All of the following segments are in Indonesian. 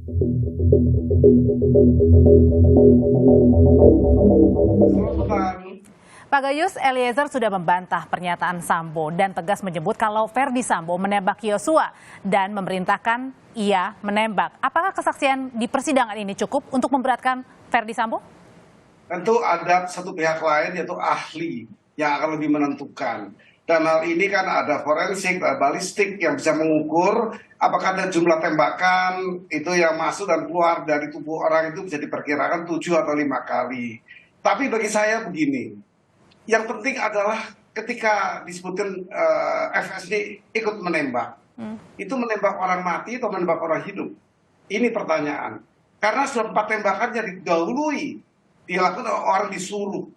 Pak Gayus, Eliezer sudah membantah pernyataan Sambo dan tegas menyebut kalau Ferdy Sambo menembak Yosua dan memerintahkan ia menembak. Apakah kesaksian di persidangan ini cukup untuk memberatkan Ferdy Sambo? Tentu ada satu pihak lain yaitu ahli yang akan lebih menentukan. Dan hal ini kan ada forensik, ada balistik yang bisa mengukur apakah ada jumlah tembakan itu yang masuk dan keluar dari tubuh orang itu bisa diperkirakan 7 atau 5 kali. Tapi bagi saya begini, yang penting adalah ketika disebutkan FS ini ikut menembak, itu menembak orang mati atau menembak orang hidup? Ini pertanyaan. Karena sudah 4 tembakan yang didahului, dilakukan orang disuruh.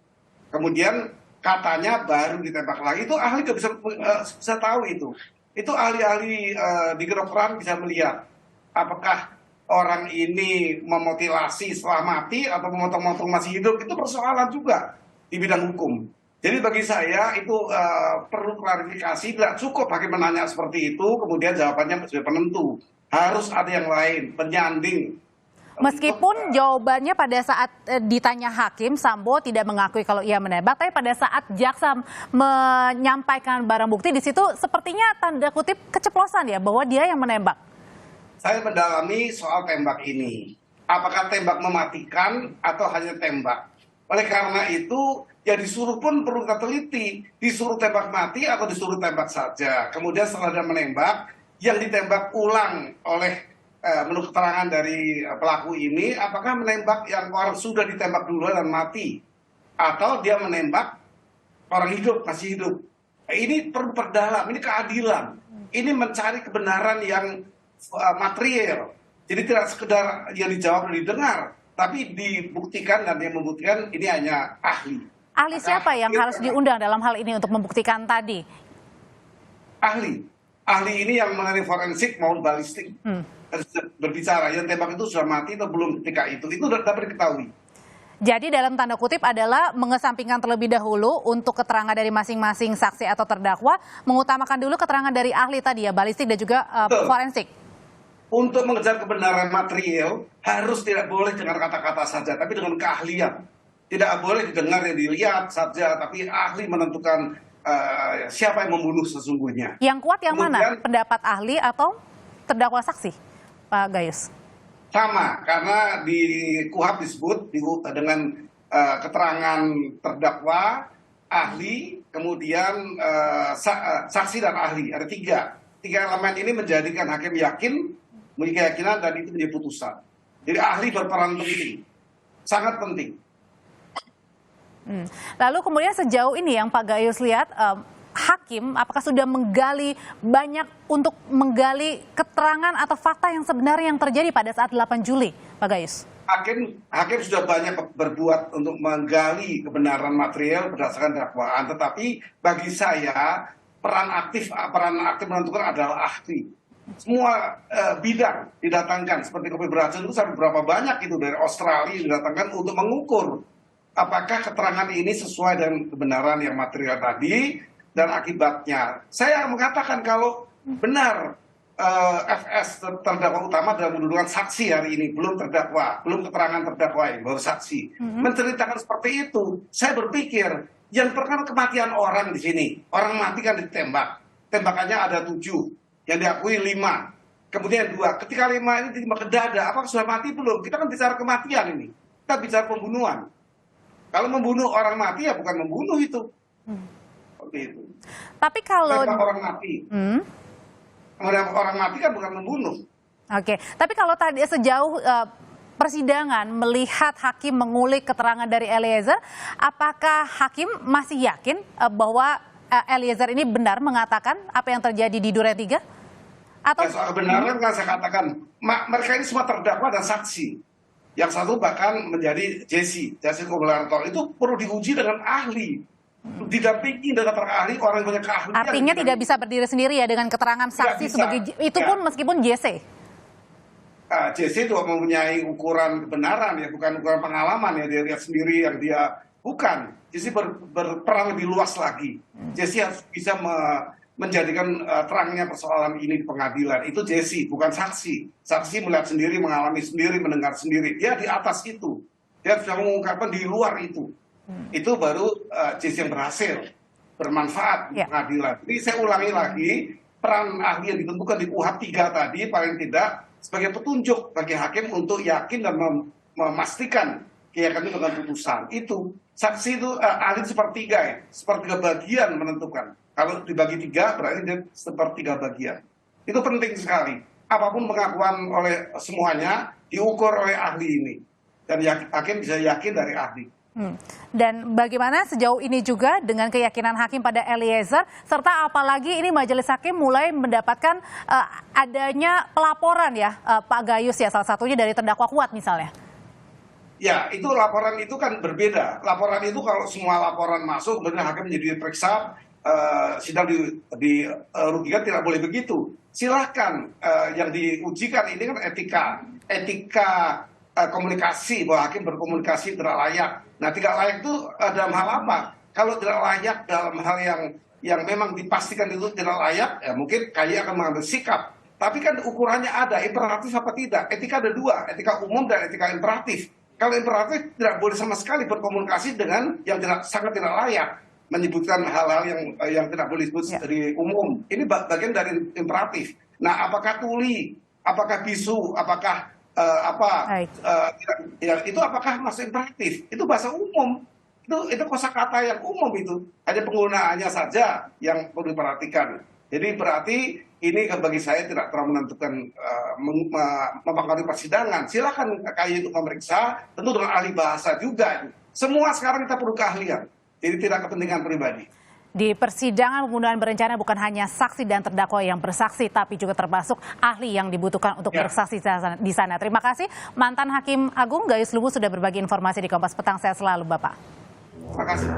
Kemudian katanya baru ditembak lagi, itu ahli nggak bisa tahu itu. Itu ahli-ahli di kedokteran bisa melihat apakah orang ini memutilasi setelah mati atau memotong-motong masih hidup, itu persoalan juga di bidang hukum. Jadi bagi saya itu perlu klarifikasi, tidak cukup hakim menanya seperti itu, kemudian jawabannya sudah penentu. Harus ada yang lain, penyanding. Meskipun jawabannya pada saat ditanya hakim, Sambo tidak mengakui kalau ia menembak, tapi pada saat jaksa menyampaikan barang bukti, di situ sepertinya tanda kutip keceplosan ya, bahwa dia yang menembak. Saya mendalami soal tembak ini. Apakah tembak mematikan atau hanya tembak? Oleh karena itu, ya disuruh pun perlu kita teliti. Disuruh tembak mati atau disuruh tembak saja. Kemudian setelah dia menembak, yang ditembak ulang oleh menurut keterangan dari pelaku ini, apakah menembak yang orang sudah ditembak duluan dan mati, atau dia menembak orang hidup, masih hidup. Ini perlu perdalam, ini keadilan, ini mencari kebenaran yang material. Jadi tidak sekedar yang dijawab dan didengar, tapi dibuktikan, dan yang membuktikan ini hanya ahli. Ahli siapa yang harus diundang dalam hal ini untuk membuktikan tadi? Ahli ini yang mengenai forensik maupun balistik. Berbicara yang tembak itu sudah mati atau belum ketika itu dapat diketahui. Jadi dalam tanda kutip adalah mengesampingkan terlebih dahulu untuk keterangan dari masing-masing saksi atau terdakwa, mengutamakan dulu keterangan dari ahli tadi ya, balistik dan juga forensik. Untuk mengejar kebenaran material harus tidak boleh dengan kata-kata saja, tapi dengan keahlian. Tidak boleh didengar yang dilihat saja, tapi ahli menentukan siapa yang membunuh sesungguhnya. Yang kuat yang mana? Pendapat ahli atau terdakwa saksi? Pak Gayus. Sama, karena di KUHP disebut dengan keterangan terdakwa, ahli, kemudian saksi dan ahli. Ada tiga elemen ini menjadikan hakim yakin, memiliki keyakinan, dan itu menjadi putusan. Jadi ahli berperan penting, sangat penting. Lalu kemudian sejauh ini yang Pak Gayus lihat, hakim apakah sudah menggali banyak untuk menggali keterangan atau fakta yang sebenarnya yang terjadi pada saat 8 Juli, Pak Gayus? Hakim sudah banyak berbuat untuk menggali kebenaran material berdasarkan dakwaan, tetapi bagi saya peran aktif menentukan adalah ahli. Semua bidang didatangkan, seperti kopi beracun itu sampai berapa banyak itu dari Australia didatangkan untuk mengukur apakah keterangan ini sesuai dengan kebenaran yang material tadi. Dan akibatnya, saya mengatakan kalau benar FS terdakwa utama dalam mendudukan saksi hari ini, belum terdakwa, belum keterangan terdakwa ini, baru saksi, menceritakan seperti itu, saya berpikir yang perkara kematian orang di sini, orang mati kan ditembak, tembakannya ada 7, yang diakui 5, kemudian 2, ketika 5 ini ditembak ke dada, apakah sudah mati belum? Kita kan bicara kematian ini, kita bicara pembunuhan. Kalau membunuh orang mati ya bukan membunuh itu. Itu. Tapi kalau orang mati, orang mati kan bukan membunuh. Oke, tapi kalau tadi sejauh persidangan melihat hakim mengulik keterangan dari Eliezer, apakah hakim masih yakin bahwa Eliezer ini benar mengatakan apa yang terjadi di Duren 3? Atau soal kebenaran kan saya katakan, mereka ini semua terdakwa dan saksi. Yang satu bahkan menjadi Jesse Kobularto, itu perlu diuji dengan ahli. Didampingi dengan keterangan ahli, orang yang punya keahlian. Artinya tidak bisa berdiri sendiri ya dengan keterangan saksi sebagai itu pun meskipun JC. JC itu mempunyai ukuran kebenaran ya, bukan ukuran pengalaman ya, dia lihat sendiri yang dia bukan. JC berperan lebih luas lagi. JC harus bisa menjadikan terangnya persoalan ini di pengadilan. Itu Jesse, bukan saksi. Saksi melihat sendiri, mengalami sendiri, mendengar sendiri. Dia di atas itu. Dia bisa mengungkapkan di luar itu. Itu baru Jesse yang berhasil, bermanfaat di pengadilan. Jadi saya ulangi lagi, peran ahli yang ditentukan di KUHP 3 tadi paling tidak sebagai petunjuk bagi hakim untuk yakin dan memastikan keyakinan dengan putusan. Itu saksi itu ahli sepertiga, sepertiga bagian menentukan. Kalau dibagi 3 berarti dia sepertiga bagian. Itu penting sekali. Apapun pengakuan oleh semuanya diukur oleh ahli ini, dan hakim bisa yakin dari ahli. Dan bagaimana sejauh ini juga dengan keyakinan hakim pada Eliezer, serta apalagi ini majelis hakim mulai mendapatkan adanya pelaporan ya Pak Gayus ya, salah satunya dari terdakwa Kuat misalnya. Ya, itu laporan itu kan berbeda. Laporan itu kalau semua laporan masuk, benar hakim menjadi periksa, sidang dirugikan, tidak boleh begitu. Silahkan, yang diujikan ini kan etika komunikasi, bahwa hakim berkomunikasi tidak layak. Nah, tidak layak itu dalam hal apa? Kalau tidak layak dalam hal yang memang dipastikan itu tidak layak, ya mungkin KY akan mengambil sikap. Tapi kan ukurannya ada, imperatif apa tidak. Etika ada 2, etika umum dan etika imperatif. Kalau imperatif tidak boleh sama sekali berkomunikasi dengan yang sangat tidak layak, menyebutkan hal-hal yang tidak boleh disebut dari umum. Ini bagian dari imperatif. Nah, apakah tuli, apakah bisu, apakah itu apakah masuk imperatif? Itu bahasa umum. Itu kosakata yang umum itu. Hanya penggunaannya saja yang perlu diperhatikan. Jadi berarti ini bagi saya tidak terlalu menentukan mempengaruhi persidangan. Silakan KY itu memeriksa, tentu dengan ahli bahasa juga. Semua sekarang kita perlu keahlian. Jadi tidak kepentingan pribadi. Di persidangan pembunuhan berencana bukan hanya saksi dan terdakwa yang bersaksi, tapi juga termasuk ahli yang dibutuhkan untuk bersaksi di sana. Terima kasih mantan Hakim Agung Gayus Luwu sudah berbagi informasi di Kompas Petang. Sehat selalu Bapak. Terima kasih.